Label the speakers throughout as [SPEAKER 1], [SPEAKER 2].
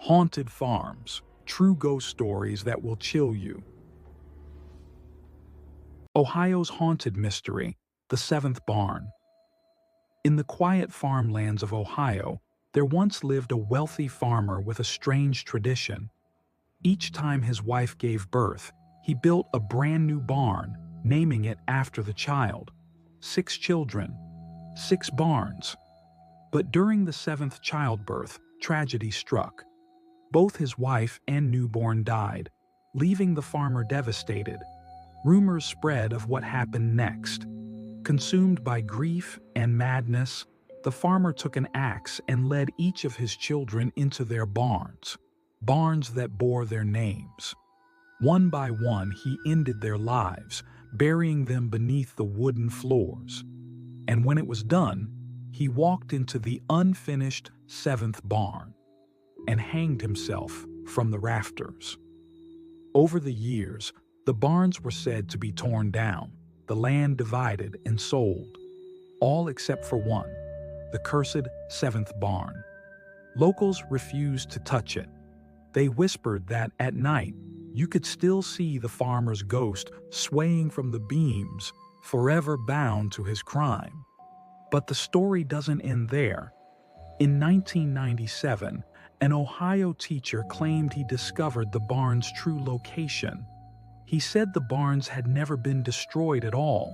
[SPEAKER 1] Haunted farms, true ghost stories that will chill you. Ohio's haunted mystery, the seventh barn. In the quiet farmlands of Ohio, there once lived a wealthy farmer with a strange tradition. Each time his wife gave birth, he built a brand new barn, naming it after the child. 6 children, 6 barns. But during the 7th childbirth, tragedy struck. Both his wife and newborn died, leaving the farmer devastated. Rumors spread of what happened next. Consumed by grief and madness, the farmer took an axe and led each of his children into their barns that bore their names. One by one, he ended their lives, burying them beneath the wooden floors. And when it was done, he walked into the unfinished 7th barn and hanged himself from the rafters. Over the years, the barns were said to be torn down, the land divided and sold, all except for one, the cursed 7th barn. Locals refused to touch it. They whispered that at night, you could still see the farmer's ghost swaying from the beams, forever bound to his crime. But the story doesn't end there. In 1997, an Ohio teacher claimed he discovered the barn's true location. He said the barns had never been destroyed at all.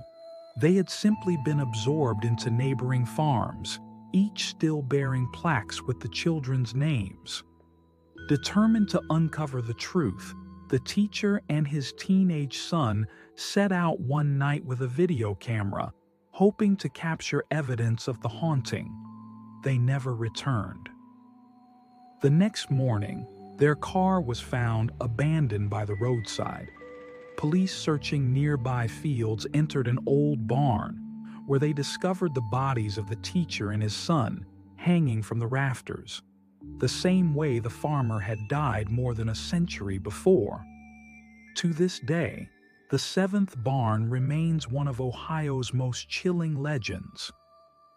[SPEAKER 1] They had simply been absorbed into neighboring farms, each still bearing plaques with the children's names. Determined to uncover the truth, the teacher and his teenage son set out one night with a video camera, hoping to capture evidence of the haunting. They never returned. The next morning, their car was found abandoned by the roadside. Police searching nearby fields entered an old barn, where they discovered the bodies of the teacher and his son hanging from the rafters, the same way the farmer had died more than a century before. To this day, the 7th barn remains one of Ohio's most chilling legends,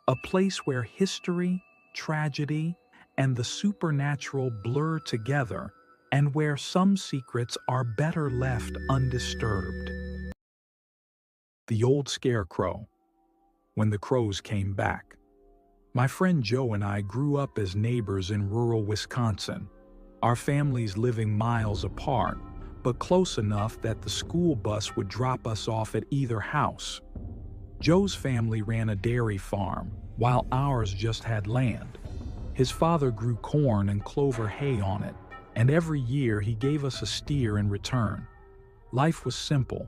[SPEAKER 1] a place where history, tragedy, and the supernatural blur together, and where some secrets are better left undisturbed. The old scarecrow. When the crows came back. My friend Joe and I grew up as neighbors in rural Wisconsin, our families living miles apart, but close enough that the school bus would drop us off at either house. Joe's family ran a dairy farm, while ours just had land. His father grew corn and clover hay on it, and every year he gave us a steer in return. Life was simple,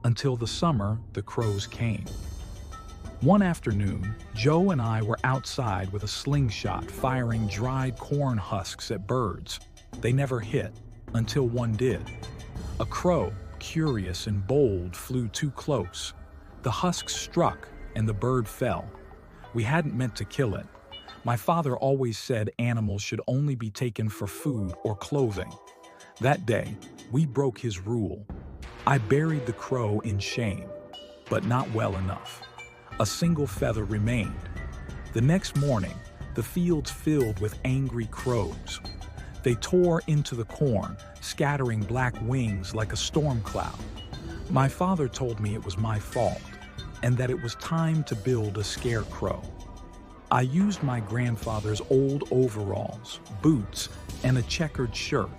[SPEAKER 1] until the summer the crows came. One afternoon, Joe and I were outside with a slingshot firing dried corn husks at birds. They never hit, until one did. A crow, curious and bold, flew too close. The husks struck, and the bird fell. We hadn't meant to kill it. My father always said animals should only be taken for food or clothing. That day, we broke his rule. I buried the crow in shame, but not well enough. A single feather remained. The next morning, the fields filled with angry crows. They tore into the corn, scattering black wings like a storm cloud. My father told me it was my fault, and that it was time to build a scarecrow. I used my grandfather's old overalls, boots, and a checkered shirt.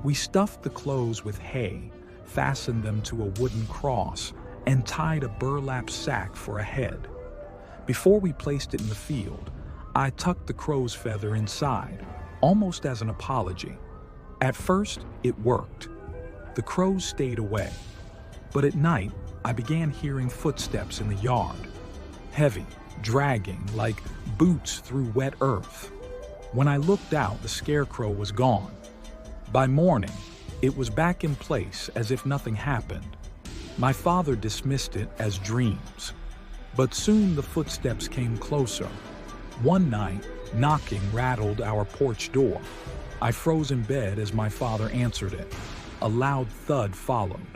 [SPEAKER 1] We stuffed the clothes with hay, fastened them to a wooden cross, and tied a burlap sack for a head. Before we placed it in the field, I tucked the crow's feather inside, almost as an apology. At first, it worked. The crows stayed away. But at night, I began hearing footsteps in the yard. Heavy, dragging, like boots through wet earth. When I looked out, the scarecrow was gone. By morning, it was back in place as if nothing happened. My father dismissed it as dreams. But soon the footsteps came closer. One night, knocking rattled our porch door. I froze in bed as my father answered it. A loud thud followed,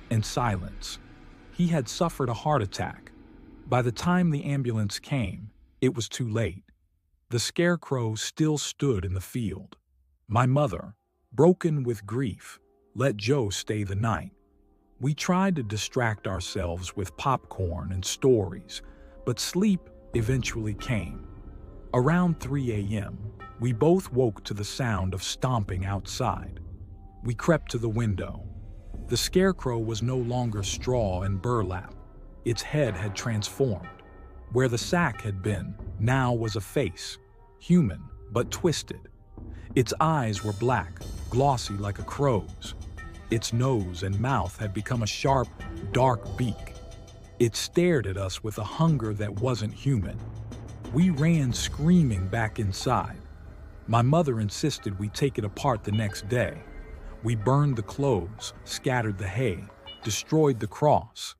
[SPEAKER 1] and silence. He had suffered a heart attack. By the time the ambulance came, it was too late. The scarecrow still stood in the field. My mother, broken with grief, let Joe stay the night. We tried to distract ourselves with popcorn and stories, but sleep eventually came. Around 3 a.m., we both woke to the sound of stomping outside. We crept to the window. The scarecrow was no longer straw and burlap. Its head had transformed. Where the sack had been, now was a face, human but twisted. Its eyes were black, glossy like a crow's. Its nose and mouth had become a sharp, dark beak. It stared at us with a hunger that wasn't human. We ran screaming back inside. My mother insisted we take it apart the next day. We burned the clothes, scattered the hay, destroyed the cross.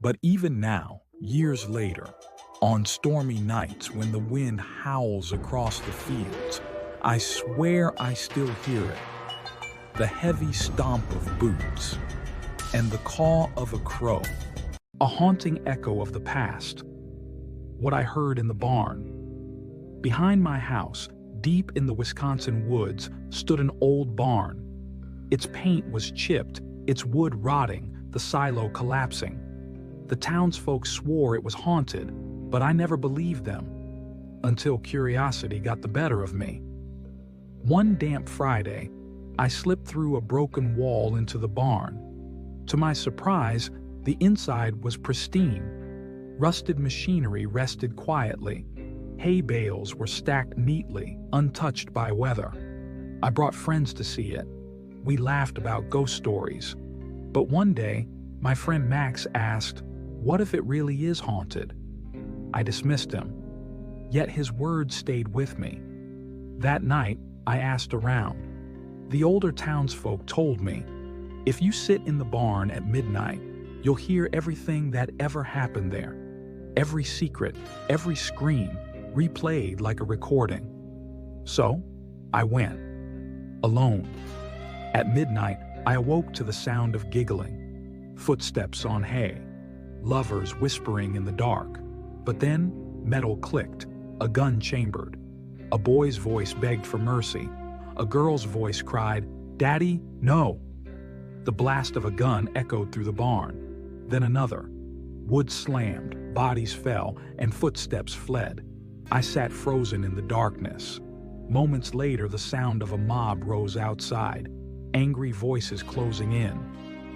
[SPEAKER 1] But even now, years later, on stormy nights when the wind howls across the fields, I swear I still hear it. The heavy stomp of boots and the caw of a crow, a haunting echo of the past. What I heard in the barn. Behind my house, deep in the Wisconsin woods, stood an old barn. Its paint was chipped, its wood rotting, the silo collapsing. The townsfolk swore it was haunted, but I never believed them, until curiosity got the better of me. One damp Friday, I slipped through a broken wall into the barn. To my surprise, the inside was pristine. Rusted machinery rested quietly. Hay bales were stacked neatly, untouched by weather. I brought friends to see it. We laughed about ghost stories. But one day, my friend Max asked, "What if it really is haunted?" I dismissed him, yet his words stayed with me. That night, I asked around. The older townsfolk told me, if you sit in the barn at midnight, you'll hear everything that ever happened there. Every secret, every scream, replayed like a recording. So, I went. Alone. At midnight, I awoke to the sound of giggling, footsteps on hay, lovers whispering in the dark. But then, metal clicked, a gun chambered. A boy's voice begged for mercy. A girl's voice cried, "Daddy, no!" The blast of a gun echoed through the barn. Then another. Wood slammed, bodies fell, and footsteps fled. I sat frozen in the darkness. Moments later, the sound of a mob rose outside, angry voices closing in.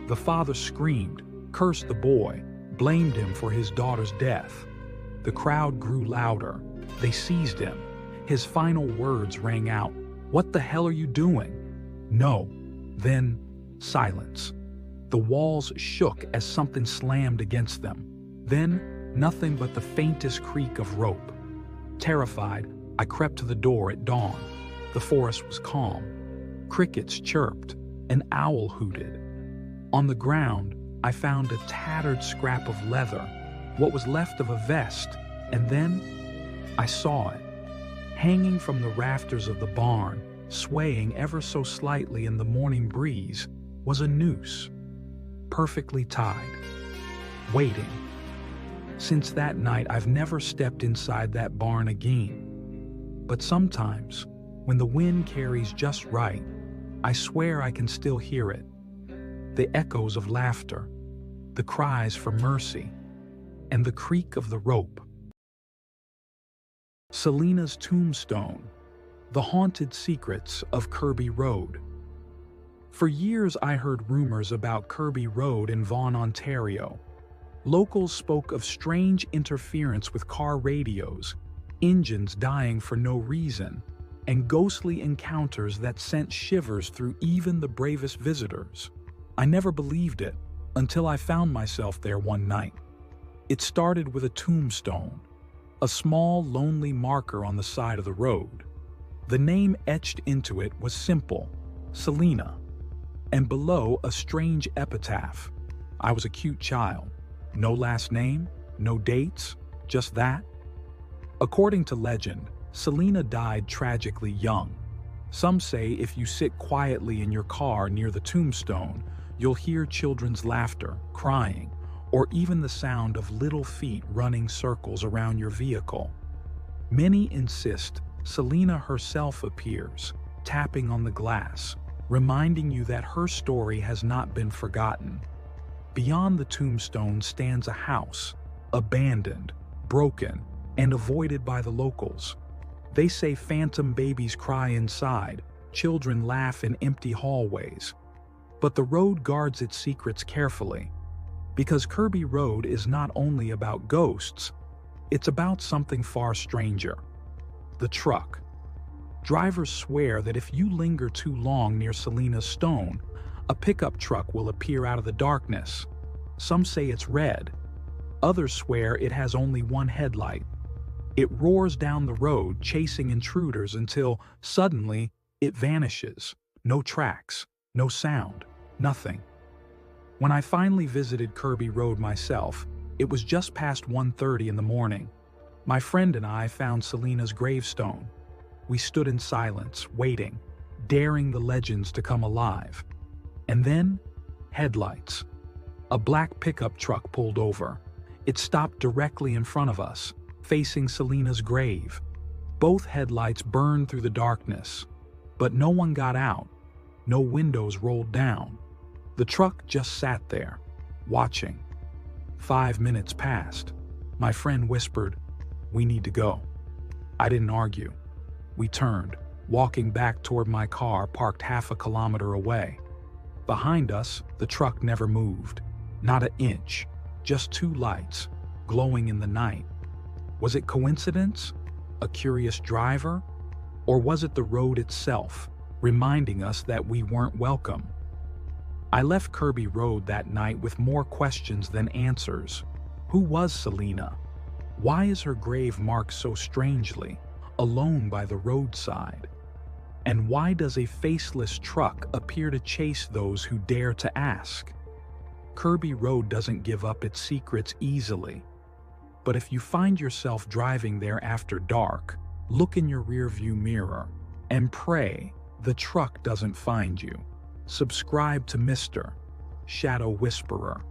[SPEAKER 1] The father screamed, cursed the boy, blamed him for his daughter's death. The crowd grew louder. They seized him. His final words rang out, "What the hell are you doing?" "No." Then, silence. The walls shook as something slammed against them. Then, nothing but the faintest creak of rope. Terrified, I crept to the door at dawn. The forest was calm. Crickets chirped. An owl hooted. On the ground, I found a tattered scrap of leather, what was left of a vest, and then I saw it. Hanging from the rafters of the barn, swaying ever so slightly in the morning breeze, was a noose, perfectly tied, waiting. Since that night, I've never stepped inside that barn again. But sometimes, when the wind carries just right, I swear I can still hear it. The echoes of laughter, the cries for mercy, and the creak of the rope. Selena's tombstone, the haunted secrets of Kirby Road. For years I heard rumors about Kirby Road in Vaughan, Ontario. Locals spoke of strange interference with car radios, engines dying for no reason, and ghostly encounters that sent shivers through even the bravest visitors. I never believed it until I found myself there one night. It started with a tombstone, a small, lonely marker on the side of the road. The name etched into it was simple, Selena, and below a strange epitaph. I was a cute child. No last name, no dates, just that. According to legend, Selena died tragically young. Some say if you sit quietly in your car near the tombstone, you'll hear children's laughter, crying, or even the sound of little feet running circles around your vehicle. Many insist Selena herself appears, tapping on the glass, reminding you that her story has not been forgotten. Beyond the tombstone stands a house, abandoned, broken, and avoided by the locals. They say phantom babies cry inside, children laugh in empty hallways. But the road guards its secrets carefully, because Kirby Road is not only about ghosts, it's about something far stranger. The truck. Drivers swear that if you linger too long near Selena's stone, a pickup truck will appear out of the darkness. Some say it's red. Others swear it has only one headlight. It roars down the road, chasing intruders until, suddenly, it vanishes. No tracks, no sound, nothing. When I finally visited Kirby Road myself, it was just past 1:30 in the morning. My friend and I found Selena's gravestone. We stood in silence, waiting, daring the legends to come alive. And then, headlights. A black pickup truck pulled over. It stopped directly in front of us, facing Selena's grave. Both headlights burned through the darkness, but no one got out. No windows rolled down. The truck just sat there, watching. 5 minutes passed. My friend whispered, "We need to go." I didn't argue. We turned, walking back toward my car parked half a kilometer away. Behind us, the truck never moved. Not an inch, just two lights, glowing in the night. Was it coincidence? A curious driver? Or was it the road itself, reminding us that we weren't welcome? I left Kirby Road that night with more questions than answers. Who was Selena? Why is her grave marked so strangely, alone by the roadside? And why does a faceless truck appear to chase those who dare to ask? Kirby Road doesn't give up its secrets easily. But if you find yourself driving there after dark, look in your rearview mirror and pray the truck doesn't find you. Subscribe to Mr. Shadow Whisperer